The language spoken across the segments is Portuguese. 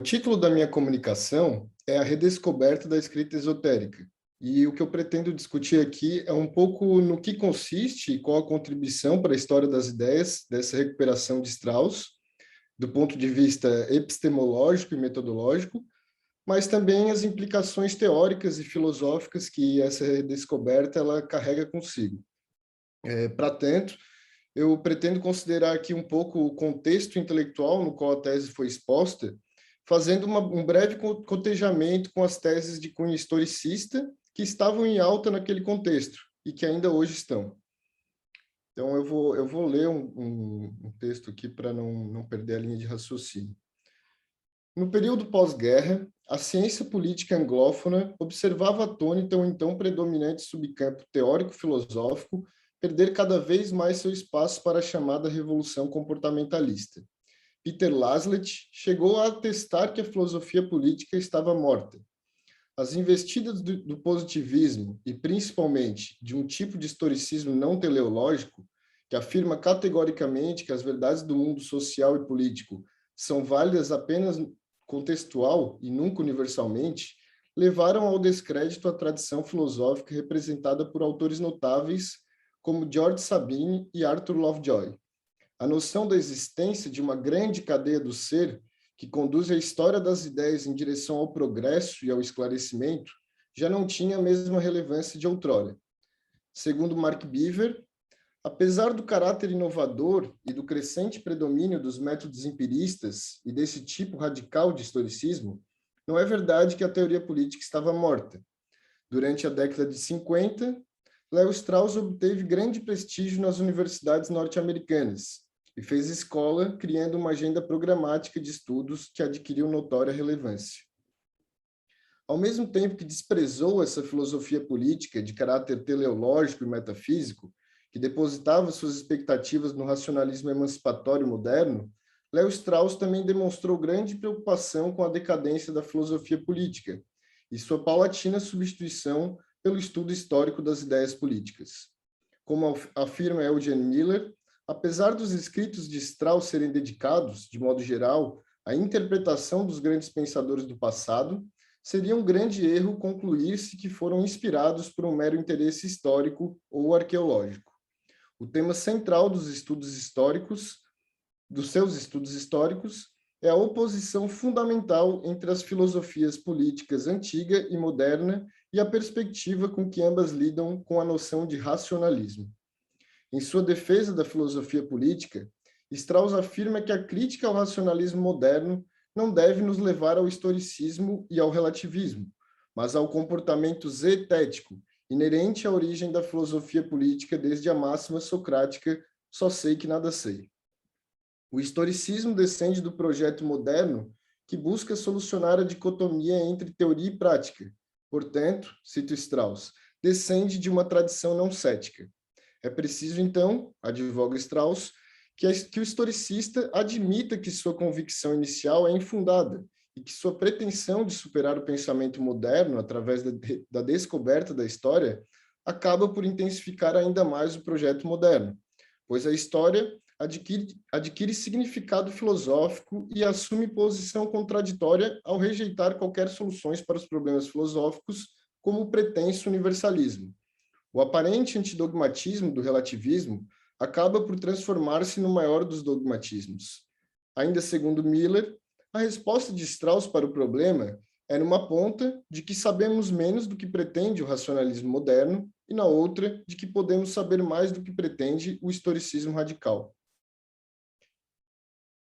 O título da minha comunicação é A Redescoberta da Escrita Esotérica. E o que eu pretendo discutir aqui é um pouco no que consiste e qual a contribuição para a história das ideias dessa recuperação de Strauss, do ponto de vista epistemológico e metodológico, mas também as implicações teóricas e filosóficas que essa redescoberta ela carrega consigo. Para tanto, eu pretendo considerar aqui um pouco o contexto intelectual no qual a tese foi exposta, fazendo um breve cotejamento com as teses de cunho historicista que estavam em alta naquele contexto e que ainda hoje estão. Então, eu vou ler um texto aqui para não perder a linha de raciocínio. No período pós-guerra, a ciência política anglófona observava atônita o então predominante subcampo teórico-filosófico perder cada vez mais seu espaço para a chamada revolução comportamentalista. Peter Laslett chegou a atestar que a filosofia política estava morta. As investidas do positivismo, e principalmente de um tipo de historicismo não teleológico, que afirma categoricamente que as verdades do mundo social e político são válidas apenas contextual e nunca universalmente, levaram ao descrédito a tradição filosófica representada por autores notáveis como George Sabine e Arthur Lovejoy. A noção da existência de uma grande cadeia do ser que conduz a história das ideias em direção ao progresso e ao esclarecimento já não tinha a mesma relevância de outrora. Segundo Mark Beaver, apesar do caráter inovador e do crescente predomínio dos métodos empiristas e desse tipo radical de historicismo, não é verdade que a teoria política estava morta. Durante a década de 50, Leo Strauss obteve grande prestígio nas universidades norte-americanas e fez escola criando uma agenda programática de estudos que adquiriu notória relevância. Ao mesmo tempo que desprezou essa filosofia política de caráter teleológico e metafísico, que depositava suas expectativas no racionalismo emancipatório moderno, Leo Strauss também demonstrou grande preocupação com a decadência da filosofia política e sua paulatina substituição pelo estudo histórico das ideias políticas. Como afirma Eugene Miller, apesar dos escritos de Strauss serem dedicados, de modo geral, à interpretação dos grandes pensadores do passado, seria um grande erro concluir-se que foram inspirados por um mero interesse histórico ou arqueológico. O tema central dos seus estudos históricos, é a oposição fundamental entre as filosofias políticas antiga e moderna e a perspectiva com que ambas lidam com a noção de racionalismo. Em sua defesa da filosofia política, Strauss afirma que a crítica ao racionalismo moderno não deve nos levar ao historicismo e ao relativismo, mas ao comportamento zetético, inerente à origem da filosofia política desde a máxima socrática, só sei que nada sei. O historicismo descende do projeto moderno que busca solucionar a dicotomia entre teoria e prática. Portanto, cito Strauss, descende de uma tradição não cética. É preciso, então, advoga Strauss, que o historicista admita que sua convicção inicial é infundada e que sua pretensão de superar o pensamento moderno através da descoberta da história acaba por intensificar ainda mais o projeto moderno, pois a história adquire significado filosófico e assume posição contraditória ao rejeitar qualquer soluções para os problemas filosóficos como o pretenso universalismo. O aparente antidogmatismo do relativismo acaba por transformar-se no maior dos dogmatismos. Ainda segundo Miller, a resposta de Strauss para o problema é numa ponta de que sabemos menos do que pretende o racionalismo moderno e na outra de que podemos saber mais do que pretende o historicismo radical.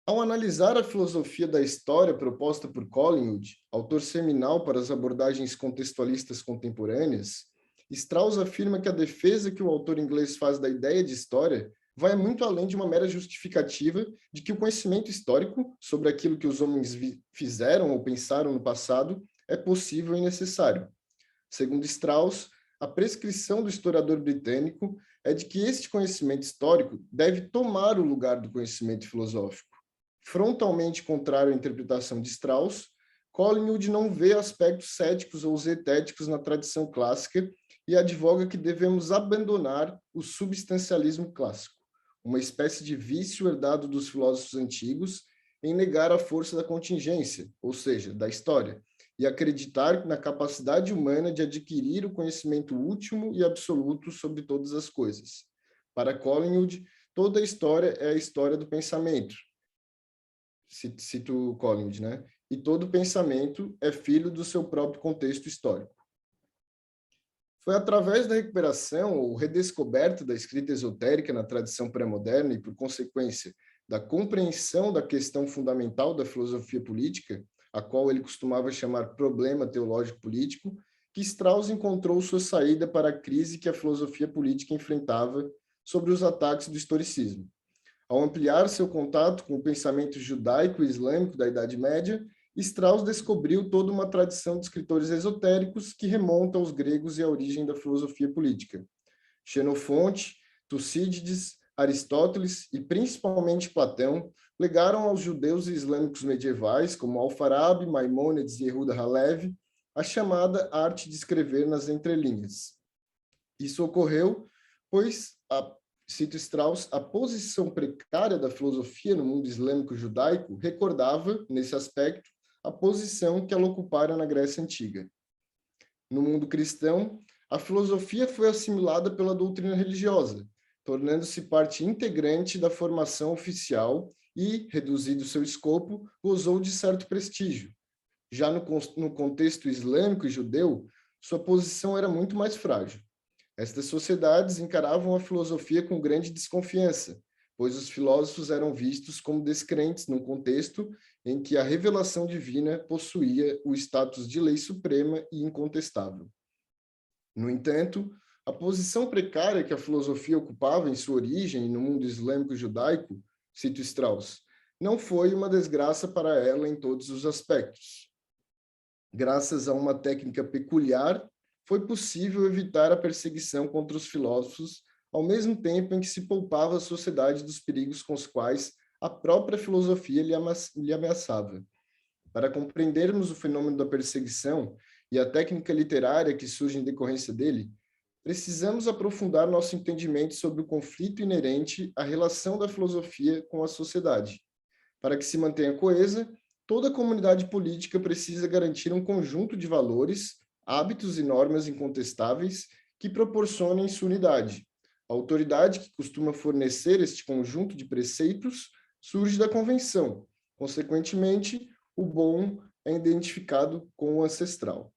Ao analisar a filosofia da história proposta por Collingwood, autor seminal para as abordagens contextualistas contemporâneas, Strauss afirma que a defesa que o autor inglês faz da ideia de história vai muito além de uma mera justificativa de que o conhecimento histórico sobre aquilo que os homens fizeram ou pensaram no passado é possível e necessário. Segundo Strauss, a prescrição do historiador britânico é de que este conhecimento histórico deve tomar o lugar do conhecimento filosófico. Frontalmente contrário à interpretação de Strauss, Collingwood não vê aspectos céticos ou zetéticos na tradição clássica e advoga que devemos abandonar o substancialismo clássico, uma espécie de vício herdado dos filósofos antigos em negar a força da contingência, ou seja, da história, e acreditar na capacidade humana de adquirir o conhecimento último e absoluto sobre todas as coisas. Para Collingwood, toda a história é a história do pensamento. Cito Collingwood, né? E todo pensamento é filho do seu próprio contexto histórico. Foi através da recuperação ou redescoberta da escrita esotérica na tradição pré-moderna e, por consequência, da compreensão da questão fundamental da filosofia política, a qual ele costumava chamar problema teológico-político, que Strauss encontrou sua saída para a crise que a filosofia política enfrentava sobre os ataques do historicismo. Ao ampliar seu contato com o pensamento judaico e islâmico da Idade Média, Strauss descobriu toda uma tradição de escritores esotéricos que remonta aos gregos e à origem da filosofia política. Xenofonte, Tucídides, Aristóteles e principalmente Platão legaram aos judeus e islâmicos medievais, como Alfarabi, Maimônides e Yehuda Halevi, a chamada arte de escrever nas entrelinhas. Isso ocorreu, pois, cito Strauss, a posição precária da filosofia no mundo islâmico judaico recordava, nesse aspecto, a posição que ela ocupara na Grécia Antiga. No mundo cristão, a filosofia foi assimilada pela doutrina religiosa, tornando-se parte integrante da formação oficial e, reduzido seu escopo, gozou de certo prestígio. Já no contexto islâmico e judeu, sua posição era muito mais frágil. Estas sociedades encaravam a filosofia com grande desconfiança, pois os filósofos eram vistos como descrentes num contexto em que a revelação divina possuía o status de lei suprema e incontestável. No entanto, a posição precária que a filosofia ocupava em sua origem no mundo islâmico judaico, cito Strauss, não foi uma desgraça para ela em todos os aspectos. Graças a uma técnica peculiar, foi possível evitar a perseguição contra os filósofos, ao mesmo tempo em que se poupava a sociedade dos perigos com os quais a própria filosofia lhe ameaçava. Para compreendermos o fenômeno da perseguição e a técnica literária que surge em decorrência dele, precisamos aprofundar nosso entendimento sobre o conflito inerente à relação da filosofia com a sociedade. Para que se mantenha coesa, toda comunidade política precisa garantir um conjunto de valores, hábitos e normas incontestáveis que proporcionem sua unidade. A autoridade que costuma fornecer este conjunto de preceitos surge da convenção. Consequentemente, o bom é identificado com o ancestral.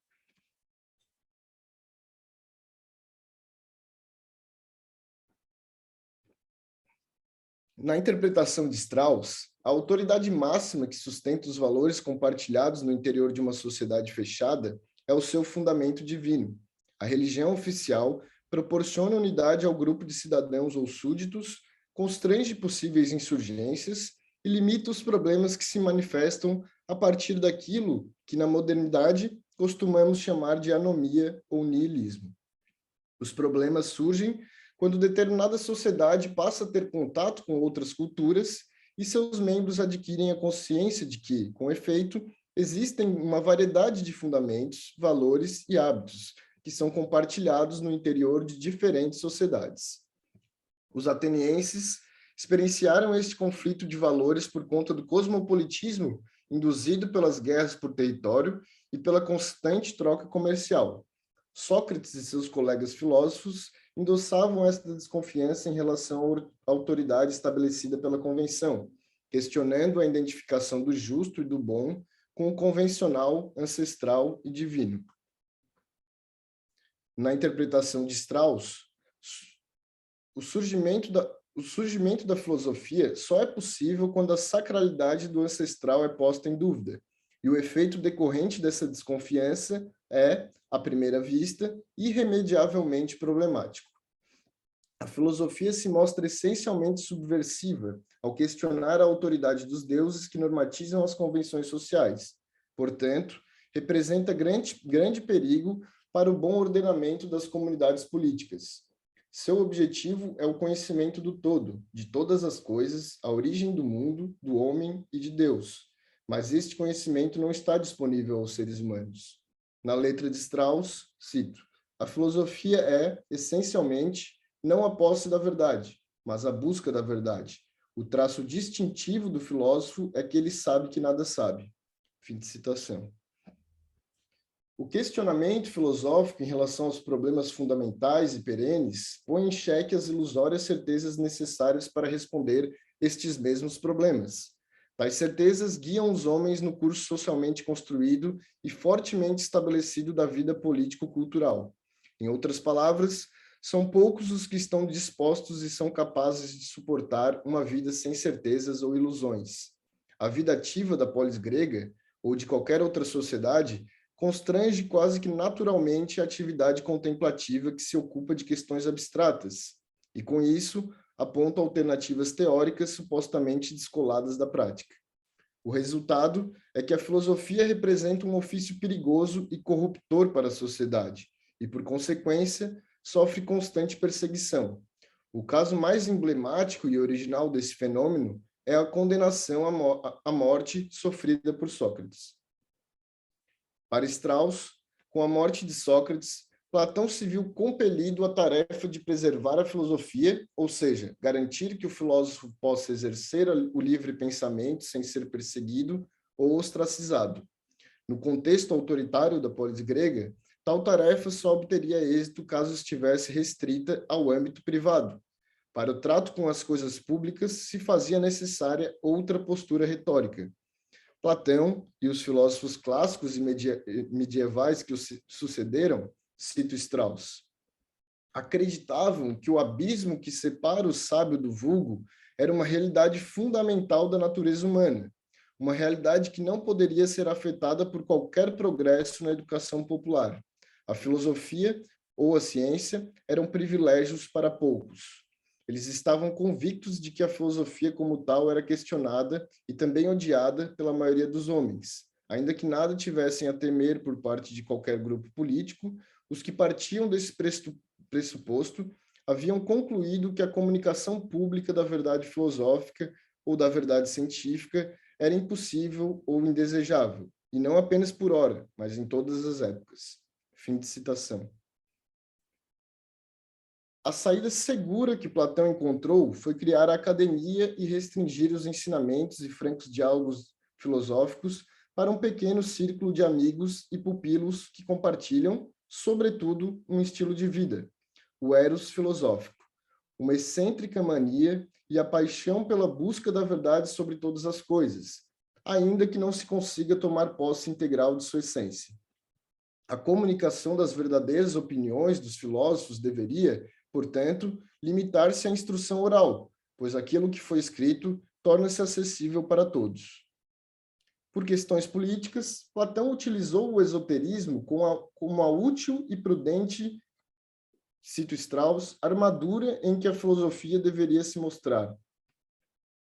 Na interpretação de Strauss, a autoridade máxima que sustenta os valores compartilhados no interior de uma sociedade fechada é o seu fundamento divino. A religião oficial proporciona unidade ao grupo de cidadãos ou súditos, constrange possíveis insurgências e limita os problemas que se manifestam a partir daquilo que, na modernidade, costumamos chamar de anomia ou niilismo. Os problemas surgem quando determinada sociedade passa a ter contato com outras culturas e seus membros adquirem a consciência de que, com efeito, existem uma variedade de fundamentos, valores e hábitos que são compartilhados no interior de diferentes sociedades. Os atenienses experienciaram este conflito de valores por conta do cosmopolitismo induzido pelas guerras por território e pela constante troca comercial. Sócrates e seus colegas filósofos endossavam esta desconfiança em relação à autoridade estabelecida pela convenção, questionando a identificação do justo e do bom com o convencional, ancestral e divino. Na interpretação de Strauss, o surgimento da filosofia só é possível quando a sacralidade do ancestral é posta em dúvida, e o efeito decorrente dessa desconfiança é, à primeira vista, irremediavelmente problemático. A filosofia se mostra essencialmente subversiva ao questionar a autoridade dos deuses que normatizam as convenções sociais. Portanto, representa grande perigo para o bom ordenamento das comunidades políticas. Seu objetivo é o conhecimento do todo, de todas as coisas, a origem do mundo, do homem e de Deus. Mas este conhecimento não está disponível aos seres humanos. Na letra de Strauss, cito, a filosofia é, essencialmente, não a posse da verdade, mas a busca da verdade, O traço distintivo do filósofo é que ele sabe que nada sabe. Fim de citação. O questionamento filosófico em relação aos problemas fundamentais e perenes põe em xeque as ilusórias certezas necessárias para responder estes mesmos problemas. Tais certezas guiam os homens no curso socialmente construído e fortemente estabelecido da vida político-cultural. Em outras palavras, são poucos os que estão dispostos e são capazes de suportar uma vida sem certezas ou ilusões. A vida ativa da polis grega, ou de qualquer outra sociedade, constrange quase que naturalmente a atividade contemplativa que se ocupa de questões abstratas, e com isso aponta alternativas teóricas supostamente descoladas da prática. O resultado é que a filosofia representa um ofício perigoso e corruptor para a sociedade, e, por consequência, sofre constante perseguição. O caso mais emblemático e original desse fenômeno é a condenação à morte sofrida por Sócrates. Para Strauss, com a morte de Sócrates, Platão se viu compelido à tarefa de preservar a filosofia, ou seja, garantir que o filósofo possa exercer o livre pensamento sem ser perseguido ou ostracizado. No contexto autoritário da polis grega, tal tarefa só obteria êxito caso estivesse restrita ao âmbito privado. Para o trato com as coisas públicas, se fazia necessária outra postura retórica. Platão e os filósofos clássicos e medievais que o sucederam, cito Strauss, acreditavam que o abismo que separa o sábio do vulgo era uma realidade fundamental da natureza humana, uma realidade que não poderia ser afetada por qualquer progresso na educação popular. A filosofia ou a ciência eram privilégios para poucos. Eles estavam convictos de que a filosofia como tal era questionada e também odiada pela maioria dos homens. Ainda que nada tivessem a temer por parte de qualquer grupo político, os que partiam desse pressuposto haviam concluído que a comunicação pública da verdade filosófica ou da verdade científica era impossível ou indesejável, e não apenas por ora, mas em todas as épocas. Fim de citação. A saída segura que Platão encontrou foi criar a academia e restringir os ensinamentos e francos diálogos filosóficos para um pequeno círculo de amigos e pupilos que compartilham, sobretudo, um estilo de vida, o eros filosófico, uma excêntrica mania e a paixão pela busca da verdade sobre todas as coisas, ainda que não se consiga tomar posse integral de sua essência. A comunicação das verdadeiras opiniões dos filósofos deveria, portanto, limitar-se à instrução oral, pois aquilo que foi escrito torna-se acessível para todos. Por questões políticas, Platão utilizou o esoterismo como a útil e prudente, cito Strauss, armadura em que a filosofia deveria se mostrar.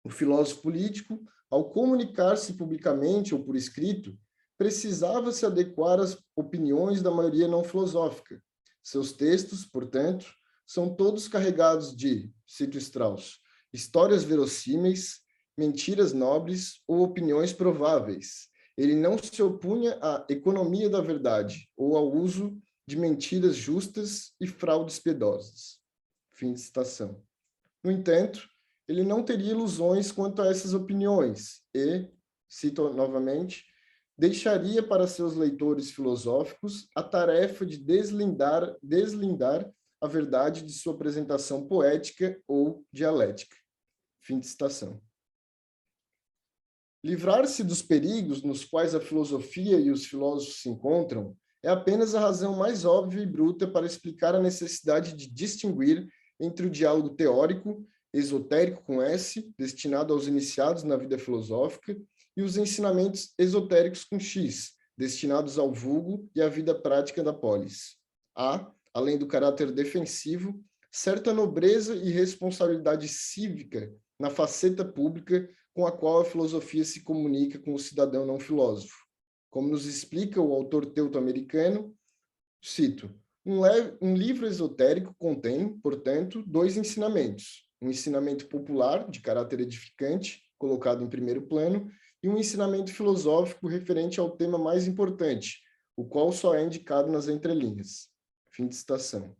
O filósofo político, ao comunicar-se publicamente ou por escrito, precisava se adequar às opiniões da maioria não filosófica. Seus textos, portanto, são todos carregados de, cito Strauss, histórias verossímeis, mentiras nobres ou opiniões prováveis. Ele não se opunha à economia da verdade ou ao uso de mentiras justas e fraudes piedosas. Fim de citação. No entanto, ele não teria ilusões quanto a essas opiniões e, cito novamente, deixaria para seus leitores filosóficos a tarefa de deslindar a verdade de sua apresentação poética ou dialética. Fim de citação. Livrar-se dos perigos nos quais a filosofia e os filósofos se encontram é apenas a razão mais óbvia e bruta para explicar a necessidade de distinguir entre o diálogo teórico, esotérico com S, destinado aos iniciados na vida filosófica, e os ensinamentos esotéricos com X, destinados ao vulgo e à vida prática da polis. Há, além do caráter defensivo, certa nobreza e responsabilidade cívica na faceta pública com a qual a filosofia se comunica com o cidadão não filósofo. Como nos explica o autor teuto-americano, cito, um livro esotérico contém, portanto, dois ensinamentos. Um ensinamento popular, de caráter edificante, colocado em primeiro plano, e um ensinamento filosófico referente ao tema mais importante, o qual só é indicado nas entrelinhas. Fim de citação.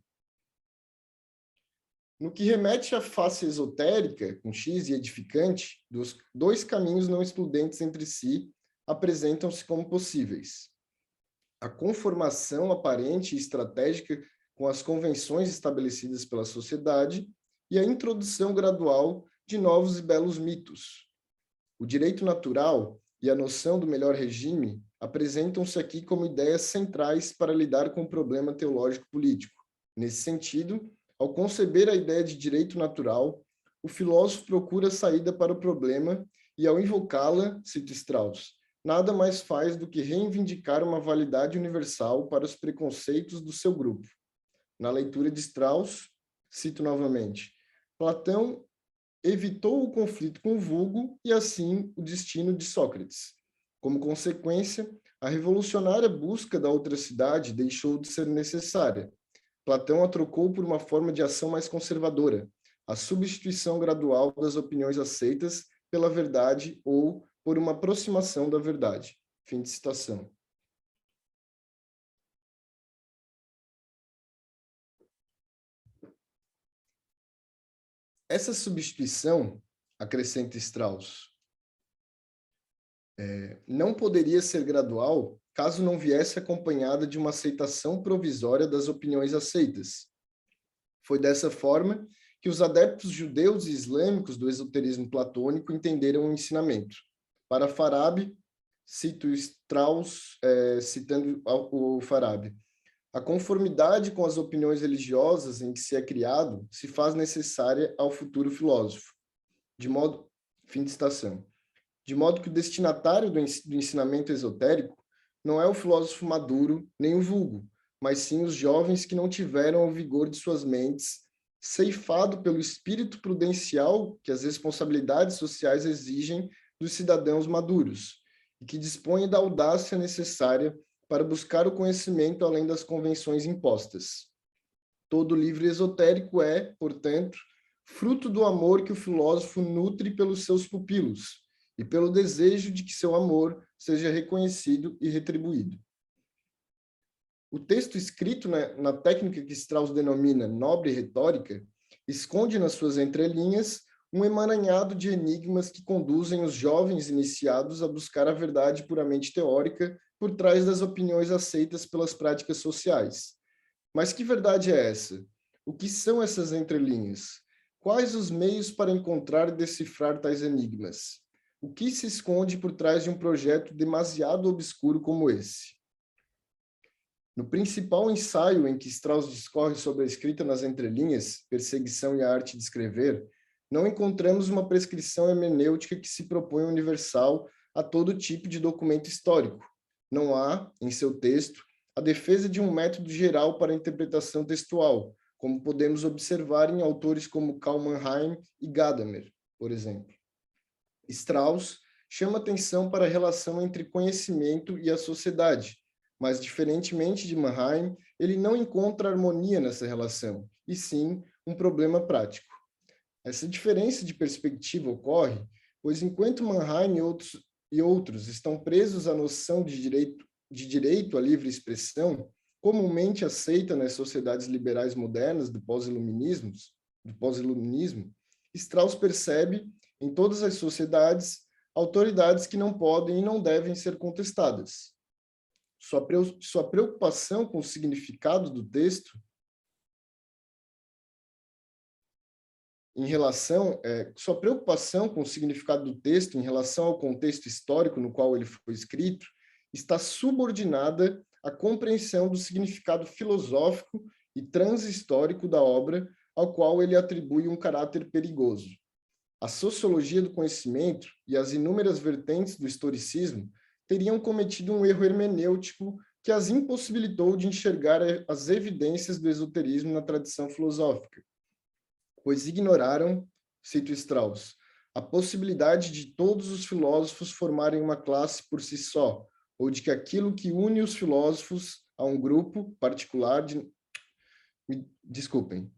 No que remete à face esotérica, com X e edificante, dos dois caminhos não excludentes entre si apresentam-se como possíveis. A conformação aparente e estratégica com as convenções estabelecidas pela sociedade e a introdução gradual de novos e belos mitos. O direito natural e a noção do melhor regime apresentam-se aqui como ideias centrais para lidar com o problema teológico-político. Nesse sentido, ao conceber a ideia de direito natural, o filósofo procura saída para o problema e, ao invocá-la, cita Strauss, nada mais faz do que reivindicar uma validade universal para os preconceitos do seu grupo. Na leitura de Strauss, cito novamente, Platão evitou o conflito com o vulgo e, assim, o destino de Sócrates. Como consequência, a revolucionária busca da outracidade deixou de ser necessária. Platão a trocou por uma forma de ação mais conservadora, a substituição gradual das opiniões aceitas pela verdade ou por uma aproximação da verdade. Fim de citação. Essa substituição, acrescenta Strauss, não poderia ser gradual caso não viesse acompanhada de uma aceitação provisória das opiniões aceitas. Foi dessa forma que os adeptos judeus e islâmicos do esoterismo platônico entenderam o ensinamento. Para Farabi, cito Strauss, citando o Farabi, a conformidade com as opiniões religiosas em que se é criado se faz necessária ao futuro filósofo. Fim de citação. De modo que o destinatário do ensinamento esotérico não é o filósofo maduro nem o vulgo, mas sim os jovens que não tiveram o vigor de suas mentes, ceifado pelo espírito prudencial que as responsabilidades sociais exigem dos cidadãos maduros, e que dispõem da audácia necessária para buscar o conhecimento além das convenções impostas. Todo livro esotérico é, portanto, fruto do amor que o filósofo nutre pelos seus pupilos e pelo desejo de que seu amor seja reconhecido e retribuído. O texto escrito na técnica que Strauss denomina nobre retórica esconde nas suas entrelinhas um emaranhado de enigmas que conduzem os jovens iniciados a buscar a verdade puramente teórica por trás das opiniões aceitas pelas práticas sociais. Mas que verdade é essa? O que são essas entrelinhas? Quais os meios para encontrar e decifrar tais enigmas? O que se esconde por trás de um projeto demasiado obscuro como esse? No principal ensaio em que Strauss discorre sobre a escrita nas entrelinhas, Perseguição e a Arte de Escrever, não encontramos uma prescrição hermenêutica que se propõe universal a todo tipo de documento histórico. Não há, em seu texto, a defesa de um método geral para a interpretação textual, como podemos observar em autores como Karl Mannheim e Gadamer, por exemplo. Strauss chama atenção para a relação entre conhecimento e a sociedade, mas, diferentemente de Mannheim, ele não encontra harmonia nessa relação, e sim um problema prático. Essa diferença de perspectiva ocorre, pois enquanto Mannheim e outros estão presos à noção de direito à livre expressão, comumente aceita nas sociedades liberais modernas do pós-iluminismo, Strauss percebe em todas as sociedades autoridades que não podem e não devem ser contestadas. Sua preocupação com o significado do texto sua preocupação com o significado do texto em relação ao contexto histórico no qual ele foi escrito está subordinada à compreensão do significado filosófico e transhistórico da obra, ao qual ele atribui um caráter perigoso. A sociologia do conhecimento e as inúmeras vertentes do historicismo teriam cometido um erro hermenêutico que as impossibilitou de enxergar as evidências do esoterismo na tradição filosófica, pois ignoraram, cito Strauss, a possibilidade de todos os filósofos formarem uma classe por si só, ou de que aquilo que une os filósofos a um grupo particular de... Desculpem,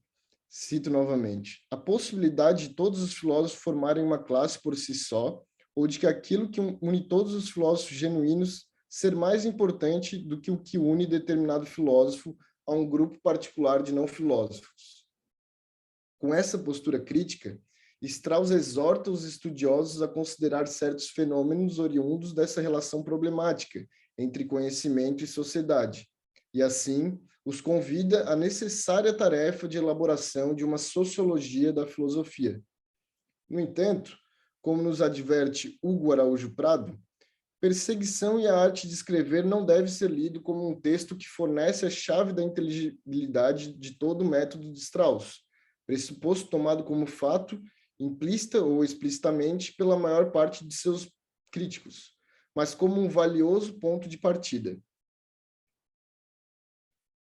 cito novamente. A possibilidade de todos os filósofos formarem uma classe por si só, ou de que aquilo que une todos os filósofos genuínos ser mais importante do que o que une determinado filósofo a um grupo particular de não filósofos. Com essa postura crítica, Strauss exorta os estudiosos a considerar certos fenômenos oriundos dessa relação problemática entre conhecimento e sociedade, e assim os convida à necessária tarefa de elaboração de uma sociologia da filosofia. No entanto, como nos adverte Hugo Araújo Prado, Perseguição e a Arte de Escrever não deve ser lido como um texto que fornece a chave da inteligibilidade de todo o método de Strauss, pressuposto tomado como fato, implícita ou explicitamente, pela maior parte de seus críticos, mas como um valioso ponto de partida.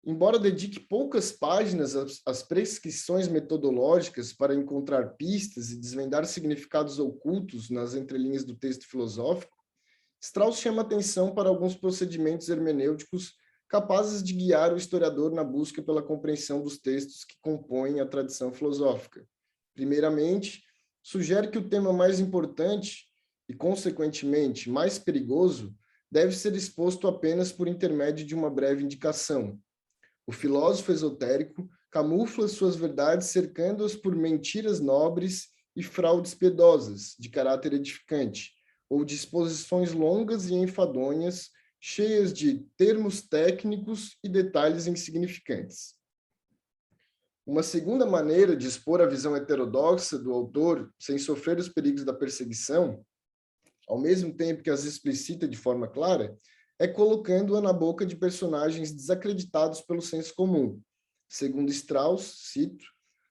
Embora dedique poucas páginas às prescrições metodológicas para encontrar pistas e desvendar significados ocultos nas entrelinhas do texto filosófico, Strauss chama atenção para alguns procedimentos hermenêuticos capazes de guiar o historiador na busca pela compreensão dos textos que compõem a tradição filosófica. Primeiramente, sugere que o tema mais importante e, consequentemente, mais perigoso deve ser exposto apenas por intermédio de uma breve indicação. O filósofo esotérico camufla suas verdades cercando-as por mentiras nobres e fraudes piedosas, de caráter edificante, ou disposições longas e enfadonhas, cheias de termos técnicos e detalhes insignificantes. Uma segunda maneira de expor a visão heterodoxa do autor sem sofrer os perigos da perseguição, ao mesmo tempo que as explicita de forma clara, é colocando-a na boca de personagens desacreditados pelo senso comum. Segundo Strauss, cito,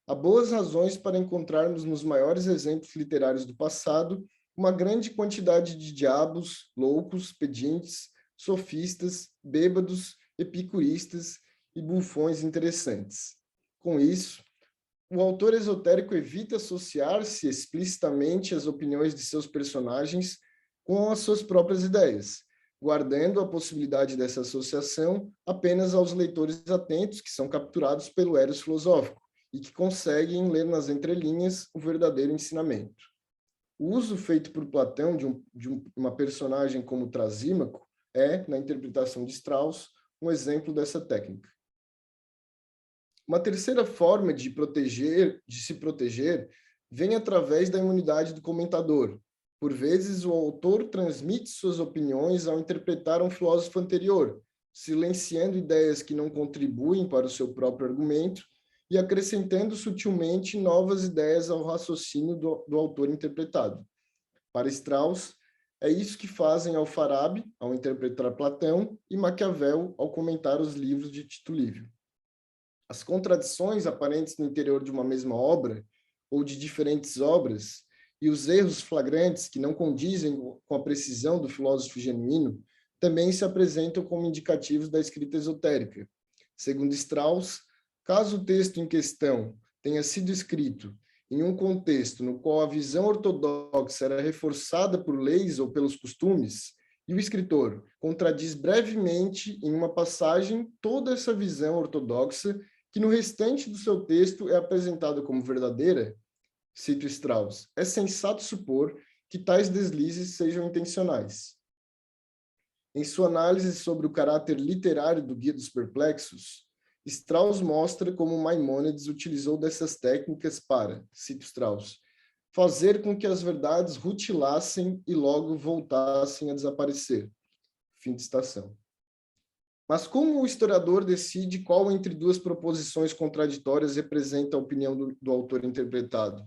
há boas razões para encontrarmos nos maiores exemplos literários do passado uma grande quantidade de diabos, loucos, pedintes, sofistas, bêbados, epicuristas e bufões interessantes. Com isso, o autor esotérico evita associar-se explicitamente às opiniões de seus personagens com as suas próprias ideias, guardando a possibilidade dessa associação apenas aos leitores atentos que são capturados pelo eros filosófico e que conseguem ler nas entrelinhas o verdadeiro ensinamento. O uso feito por Platão de uma personagem como Trasímaco é, na interpretação de Strauss, um exemplo dessa técnica. Uma terceira forma de se proteger, vem através da imunidade do comentador. Por vezes, o autor transmite suas opiniões ao interpretar um filósofo anterior, silenciando ideias que não contribuem para o seu próprio argumento e acrescentando sutilmente novas ideias ao raciocínio do autor interpretado. Para Strauss, é isso que fazem Alfarabi, ao interpretar Platão, e Maquiavel, ao comentar os livros de Tito Livio. As contradições aparentes no interior de uma mesma obra, ou de diferentes obras, e os erros flagrantes que não condizem com a precisão do filósofo genuíno, também se apresentam como indicativos da escrita esotérica. Segundo Strauss, caso o texto em questão tenha sido escrito em um contexto no qual a visão ortodoxa era reforçada por leis ou pelos costumes, e o escritor contradiz brevemente em uma passagem toda essa visão ortodoxa que no restante do seu texto é apresentada como verdadeira, cito Strauss, é sensato supor que tais deslizes sejam intencionais. Em sua análise sobre o caráter literário do Guia dos Perplexos, Strauss mostra como Maimônides utilizou dessas técnicas para, cito Strauss, fazer com que as verdades rutilassem e logo voltassem a desaparecer. Fim de citação. Mas como o historiador decide qual entre duas proposições contraditórias representa a opinião do autor interpretado?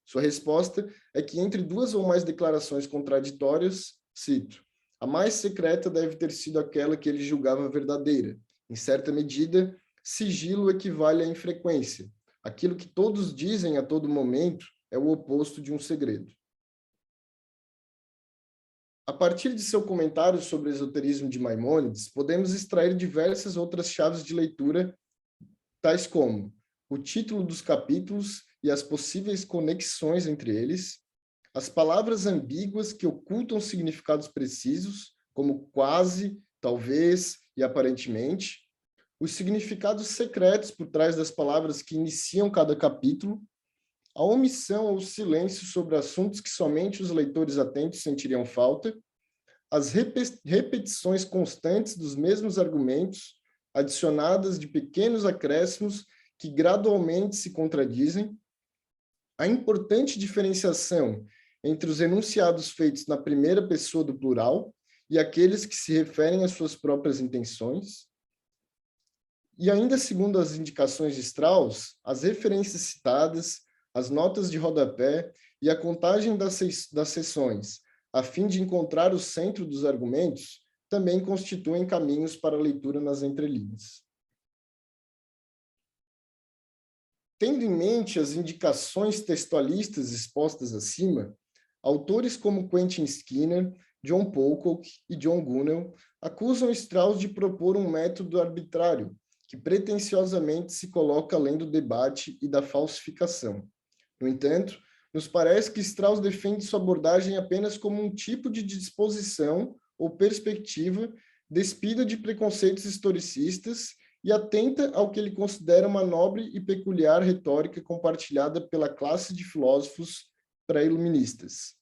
Sua resposta é que entre duas ou mais declarações contraditórias, cito, a mais secreta deve ter sido aquela que ele julgava verdadeira. Em certa medida, sigilo equivale à infrequência. Aquilo que todos dizem a todo momento é o oposto de um segredo. A partir de seu comentário sobre o esoterismo de Maimônides, podemos extrair diversas outras chaves de leitura, tais como o título dos capítulos e as possíveis conexões entre eles, as palavras ambíguas que ocultam significados precisos, como quase, talvez e aparentemente, os significados secretos por trás das palavras que iniciam cada capítulo, a omissão ou silêncio sobre assuntos que somente os leitores atentos sentiriam falta, as repetições constantes dos mesmos argumentos, adicionadas de pequenos acréscimos que gradualmente se contradizem, A importante diferenciação entre os enunciados feitos na primeira pessoa do plural e aqueles que se referem às suas próprias intenções. E ainda segundo as indicações de Strauss, as referências citadas, as notas de rodapé e a contagem das seções, a fim de encontrar o centro dos argumentos, também constituem caminhos para a leitura nas entrelinhas. Tendo em mente as indicações textualistas expostas acima, autores como Quentin Skinner, John Pocock e John Gunnell acusam Strauss de propor um método arbitrário, que pretensiosamente se coloca além do debate e da falsificação. No entanto, nos parece que Strauss defende sua abordagem apenas como um tipo de disposição ou perspectiva despida de preconceitos historicistas e atenta ao que ele considera uma nobre e peculiar retórica compartilhada pela classe de filósofos pré-iluministas.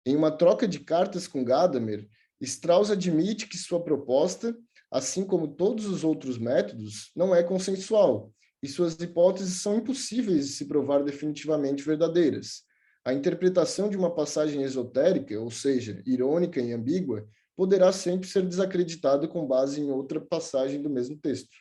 Em uma troca de cartas com Gadamer, Strauss admite que sua proposta, assim como todos os outros métodos, não é consensual, e suas hipóteses são impossíveis de se provar definitivamente verdadeiras. A interpretação de uma passagem esotérica, ou seja, irônica e ambígua, poderá sempre ser desacreditada com base em outra passagem do mesmo texto.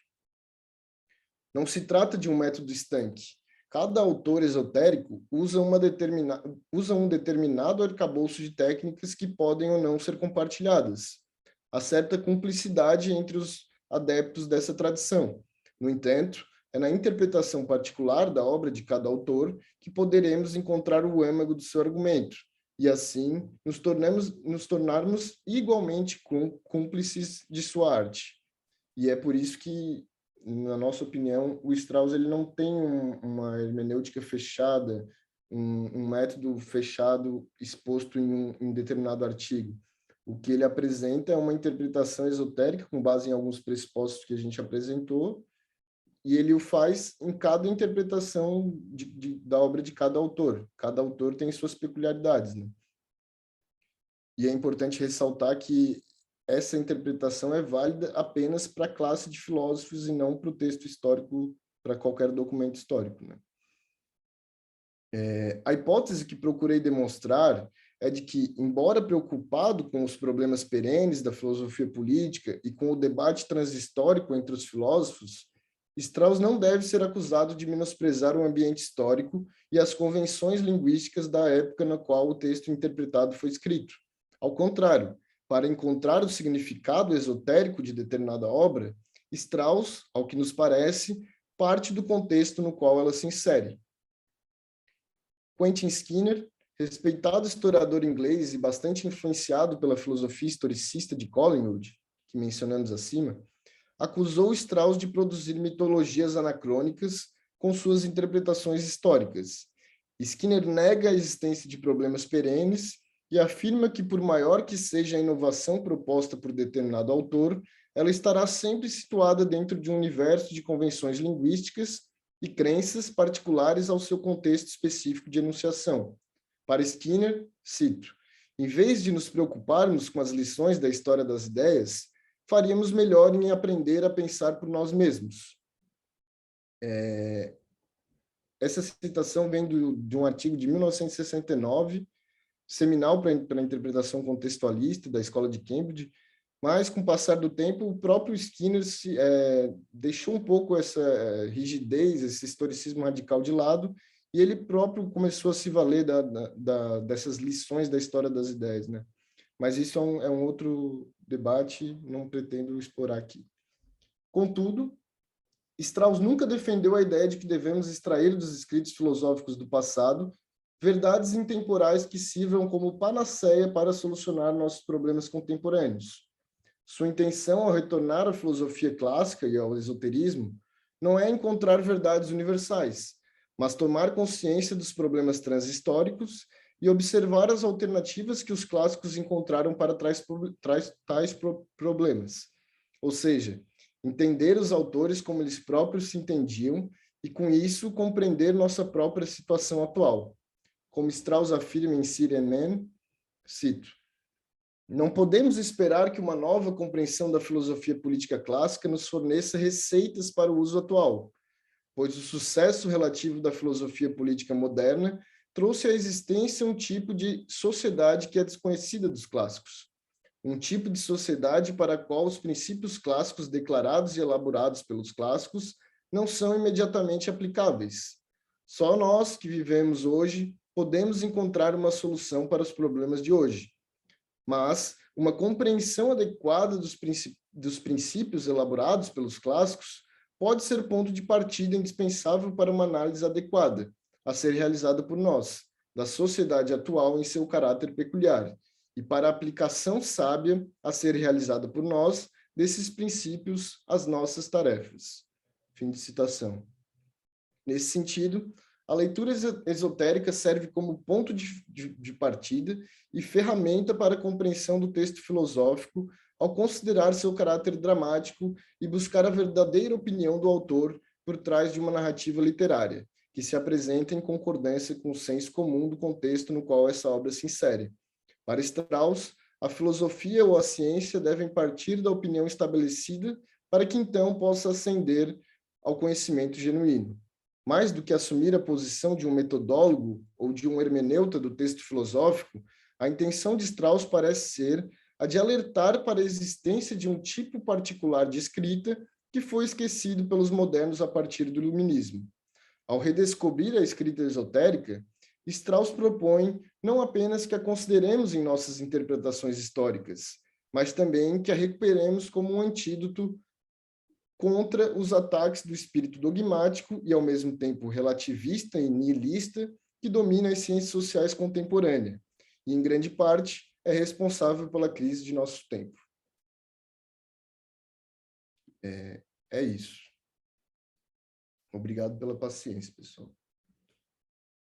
Não se trata de um método estanque. Cada autor esotérico usa um determinado arcabouço de técnicas que podem ou não ser compartilhadas. Há certa cumplicidade entre os adeptos dessa tradição. No entanto, é na interpretação particular da obra de cada autor que poderemos encontrar o âmago do seu argumento, e assim nos tornarmos igualmente cúmplices de sua arte. E é por isso que, na nossa opinião, o Strauss ele não tem uma hermenêutica fechada, um método fechado exposto em um determinado artigo. O que ele apresenta é uma interpretação esotérica com base em alguns pressupostos que a gente apresentou, e ele o faz em cada interpretação da obra de cada autor. Cada autor tem suas peculiaridades, né? E é importante ressaltar que essa interpretação é válida apenas para a classe de filósofos e não para o texto histórico, para qualquer documento histórico, né? A hipótese que procurei demonstrar é de que, embora preocupado com os problemas perenes da filosofia política e com o debate transhistórico entre os filósofos, Strauss não deve ser acusado de menosprezar o ambiente histórico e as convenções linguísticas da época na qual o texto interpretado foi escrito. Ao contrário, para encontrar o significado esotérico de determinada obra, Strauss, ao que nos parece, parte do contexto no qual ela se insere. Quentin Skinner, respeitado historiador inglês e bastante influenciado pela filosofia historicista de Collingwood, que mencionamos acima, acusou Strauss de produzir mitologias anacrônicas com suas interpretações históricas. Skinner nega a existência de problemas perenes e afirma que, por maior que seja a inovação proposta por determinado autor, ela estará sempre situada dentro de um universo de convenções linguísticas e crenças particulares ao seu contexto específico de enunciação. Para Skinner, cito, em vez de nos preocuparmos com as lições da história das ideias, faríamos melhor em aprender a pensar por nós mesmos. Essa citação vem de um artigo de 1969, seminal para a interpretação contextualista da Escola de Cambridge, mas, com o passar do tempo, o próprio Skinner deixou um pouco essa rigidez, esse historicismo radical de lado, e ele próprio começou a se valer dessas lições da história das ideias, né? Mas isso é um outro debate, não pretendo explorar aqui. Contudo, Strauss nunca defendeu a ideia de que devemos extrair dos escritos filosóficos do passado verdades intemporais que sirvam como panaceia para solucionar nossos problemas contemporâneos. Sua intenção ao retornar à filosofia clássica e ao esoterismo não é encontrar verdades universais, mas tomar consciência dos problemas transhistóricos e observar as alternativas que os clássicos encontraram para tais problemas. Ou seja, entender os autores como eles próprios se entendiam e, com isso, compreender nossa própria situação atual. Como Strauss afirma em Syrian Man, cito, não podemos esperar que uma nova compreensão da filosofia política clássica nos forneça receitas para o uso atual, pois o sucesso relativo da filosofia política moderna trouxe à existência um tipo de sociedade que é desconhecida dos clássicos. Um tipo de sociedade para a qual os princípios clássicos declarados e elaborados pelos clássicos não são imediatamente aplicáveis. Só nós que vivemos hoje podemos encontrar uma solução para os problemas de hoje. Mas uma compreensão adequada dos princípios elaborados pelos clássicos pode ser ponto de partida indispensável para uma análise adequada, a ser realizada por nós, da sociedade atual em seu caráter peculiar, e para a aplicação sábia a ser realizada por nós desses princípios às nossas tarefas. Fim de citação. Nesse sentido, a leitura esotérica serve como ponto de partida e ferramenta para a compreensão do texto filosófico ao considerar seu caráter dramático e buscar a verdadeira opinião do autor por trás de uma narrativa literária, que se apresenta em concordância com o senso comum do contexto no qual essa obra se insere. Para Strauss, a filosofia ou a ciência devem partir da opinião estabelecida para que então possa ascender ao conhecimento genuíno. Mais do que assumir a posição de um metodólogo ou de um hermeneuta do texto filosófico, a intenção de Strauss parece ser a de alertar para a existência de um tipo particular de escrita que foi esquecido pelos modernos a partir do iluminismo. Ao redescobrir a escrita esotérica, Strauss propõe não apenas que a consideremos em nossas interpretações históricas, mas também que a recuperemos como um antídoto contra os ataques do espírito dogmático e, ao mesmo tempo, relativista e nihilista que domina as ciências sociais contemporâneas, e, em grande parte, é responsável pela crise de nosso tempo. É isso. Obrigado pela paciência, pessoal.